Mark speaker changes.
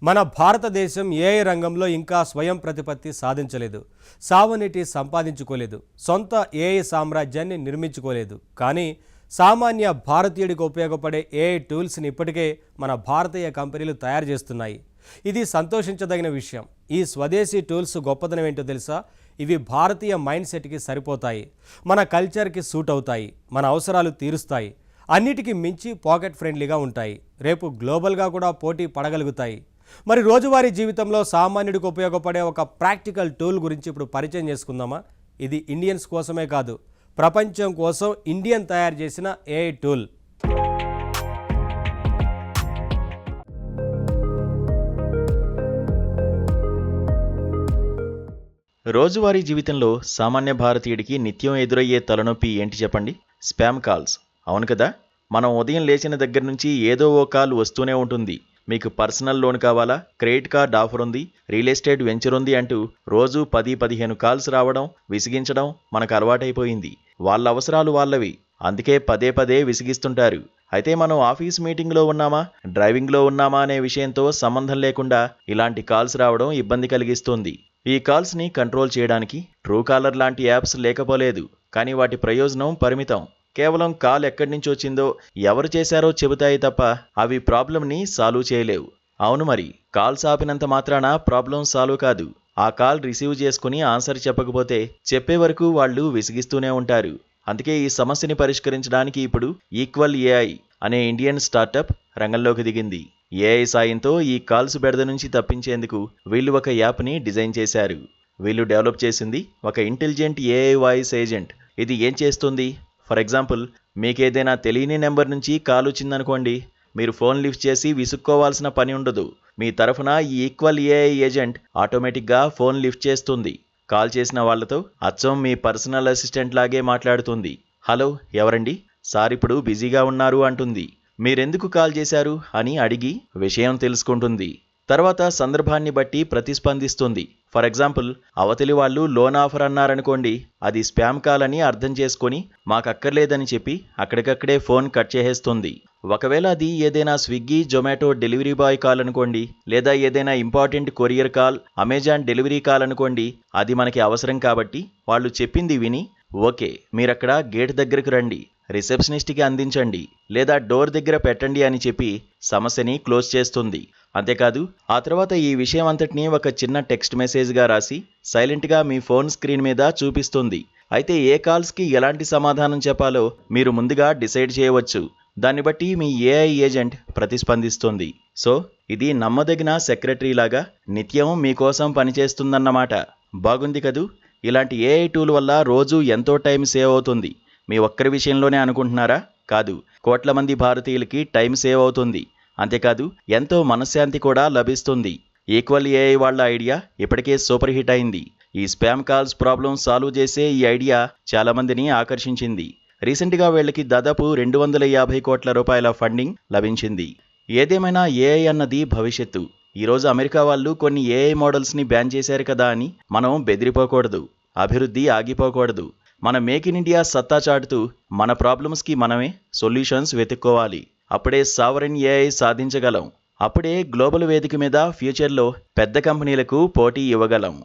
Speaker 1: మన భారతదేశం ఏఐ రంగంలో ఇంకా స్వయం ప్రతిపత్తి సాధించలేదు. సావనీటి సంపాదించుకోలేదు. సొంత ఏఐ సామ్రాజ్యాన్ని నిర్మించుకోలేదు. కానీ సామాన్య భారతీయుడికి ఉపయోగపడే ఏఐ టూల్స్ని ఇప్పటికే మన భారతీయ కంపెనీలు తయారు చేస్తున్నాయి. ఇది సంతోషించదగిన విషయం. ఈ స్వదేశీ టూల్స్ గొప్పదనం ఏంటో తెలుసా? ఇవి భారతీయ మైండ్ సెట్కి సరిపోతాయి, మన కల్చర్కి సూట్ అవుతాయి, మన అవసరాలు తీరుస్తాయి. అన్నిటికీ మించి పాకెట్ ఫ్రెండ్లీగా ఉంటాయి. రేపు గ్లోబల్గా కూడా పోటీ పడగలుగుతాయి. మరి రోజువారీ జీవితంలో సామాన్యుడికి ఉపయోగపడే ఒక ప్రాక్టికల్ టూల్ గురించి ఇప్పుడు పరిచయం చేసుకుందామా? ఇది ఇండియన్స్ కోసమే కాదు, ప్రపంచం కోసం ఇండియన్ తయారు చేసిన ఏఐ టూల్.
Speaker 2: రోజువారీ జీవితంలో సామాన్య భారతీయుడికి నిత్యం ఎదురయ్యే తలనొప్పి ఏంటి చెప్పండి? Spam calls. అవును కదా, మనం ఉదయం లేచిన దగ్గర నుంచి ఏదో ఓ కాల్ వస్తూనే ఉంటుంది. మీకు పర్సనల్ లోన్ కావాలా, క్రెడిట్ కార్డ్ ఆఫర్ ఉంది, రియల్ ఎస్టేట్ వెంచర్ ఉంది అంటూ రోజు 10-15 కాల్స్ రావడం, విసిగించడం మనకు అలవాటైపోయింది. వాళ్ళ అవసరాలు వాళ్ళవి, అందుకే పదే విసిగిస్తుంటారు. అయితే మనం ఆఫీస్ మీటింగ్లో ఉన్నామా, డ్రైవింగ్లో ఉన్నామా అనే విషయంతో సంబంధం లేకుండా ఇలాంటి కాల్స్ రావడం ఇబ్బంది కలిగిస్తుంది. ఈ కాల్స్ని కంట్రోల్ చేయడానికి ట్రూకాలర్ లాంటి యాప్స్ లేకపోలేదు, కానీ వాటి ప్రయోజనం పరిమితం. కేవలం కాల్ ఎక్కడి నుంచి వచ్చిందో, ఎవరు చేశారో చెబుతాయి తప్ప అవి ప్రాబ్లంని సాల్వ్ చేయలేవు. అవును మరి, కాల్స్ ఆపినంత మాత్రాన ప్రాబ్లం సాల్వ్ కాదు. ఆ కాల్ రిసీవ్ చేసుకుని ఆన్సర్ చెప్పకపోతే చెప్పే వరకు వాళ్ళు విసిగిస్తూనే ఉంటారు. అందుకే ఈ సమస్యని పరిష్కరించడానికి ఇప్పుడు ఈక్వల్ ఏఐ అనే ఇండియన్ స్టార్టప్ రంగంలోకి దిగింది. ఏఐ సాయంతో ఈ కాల్స్ బెడద నుంచి తప్పించేందుకు వీళ్ళు ఒక యాప్ని డిజైన్ చేశారు. వీళ్ళు డెవలప్ చేసింది ఒక ఇంటెలిజెంట్ ఏఐ వాయిస్ ఏజెంట్. ఇది ఏం చేస్తుంది? ఫర్ ఎగ్జాంపుల్, మీకేదైనా తెలియని నెంబర్ నుంచి కాల్ వచ్చిందనుకోండి, మీరు ఫోన్ లిఫ్ట్ చేసి విసుక్కోవాల్సిన పని ఉండదు. మీ తరఫున ఈ ఈక్వల్ ఏఐ ఏజెంట్ ఆటోమేటిక్గా ఫోన్ లిఫ్ట్ చేస్తుంది. కాల్ చేసిన వాళ్లతో అచ్చం మీ పర్సనల్ అసిస్టెంట్ లాగే మాట్లాడుతుంది. హలో, ఎవరండి? సార్ ఇప్పుడు బిజీగా ఉన్నారు అంటుంది. మీరెందుకు కాల్ చేశారు అని అడిగి విషయం తెలుసుకుంటుంది. తర్వాత సందర్భాన్ని బట్టి ప్రతిస్పందిస్తుంది. ఫర్ ఎగ్జాంపుల్, అవతలి వాళ్ళు లోన్ ఆఫర్ అన్నారనుకోండి, అది స్పామ్ కాల్ అని అర్థం చేసుకొని మాకక్కర్లేదని చెప్పి అక్కడికక్కడే ఫోన్ కట్ చేసేస్తుంది. ఒకవేళ అది ఏదైనా Swiggy, Zomato delivery boy call అనుకోండి, లేదా ఏదైనా important courier call, Amazon delivery call అనుకోండి, అది మనకి అవసరం కాబట్టి వాళ్ళు చెప్పింది విని, ఓకే మీరక్కడ గేట్ దగ్గరకు రండి, రిసెప్షనిస్ట్కి అందించండి, లేదా డోర్ దగ్గర పెట్టండి అని చెప్పి సమస్యని క్లోజ్ చేస్తుంది. అంతేకాదు, ఆ తర్వాత ఈ విషయం అంతటినీ ఒక చిన్న టెక్స్ట్ మెసేజ్గా రాసి సైలెంట్గా మీ ఫోన్ స్క్రీన్ మీద చూపిస్తుంది. అయితే ఏ కాల్స్కి ఎలాంటి సమాధానం చెప్పాలో మీరు ముందుగా డిసైడ్ చేయవచ్చు. దాన్ని బట్టి మీ ఏఐ ఏజెంట్ ప్రతిస్పందిస్తుంది. సో ఇది నమ్మదగిన సెక్రటరీ లాగా నిత్యం మీకోసం పనిచేస్తుందన్నమాట. బాగుంది కదూ? ఇలాంటి ఏఐ టూల్ వల్ల రోజు ఎంతో టైం సేవ్ అవుతుంది. మీ ఒక్కరి విషయంలోనే అనుకుంటున్నారా? కాదు, కోట్ల మంది భారతీయులకి టైం సేవ్ అవుతుంది. అంతేకాదు, ఎంతో మనశ్శాంతి కూడా లభిస్తుంది. ఈక్వల్ ఏఐ వాళ్ళ ఐడియా ఇప్పటికే సూపర్ హిట్ అయింది. ఈ స్పామ్ కాల్స్ ప్రాబ్లం సాల్వ్ చేసే ఈ ఐడియా చాలా మందిని ఆకర్షించింది. రీసెంట్గా వీళ్ళకి దాదాపు 250 కోట్ల రూపాయల ఫండింగ్ లభించింది. ఏదేమైనా ఏఐ అన్నది భవిష్యత్తు. ఈరోజు అమెరికా వాళ్ళు కొన్ని ఏఐ మోడల్స్ని బ్యాన్ చేశారు కదా అని మనం బెదిరిపోకూడదు. అభివృద్ధి ఆగిపోకూడదు. మన మేక్ ఇన్ ఇండియా సత్తా చాటుతూ మన ప్రాబ్లమ్స్కి మనమే సొల్యూషన్స్ వెతుక్కోవాలి. అప్పుడే సావరెన్ ఏఐ సాధించగలం. అప్పుడే గ్లోబల్ వేదిక మీద ఫ్యూచర్లో పెద్ద కంపెనీలకు పోటీ ఇవ్వగలం.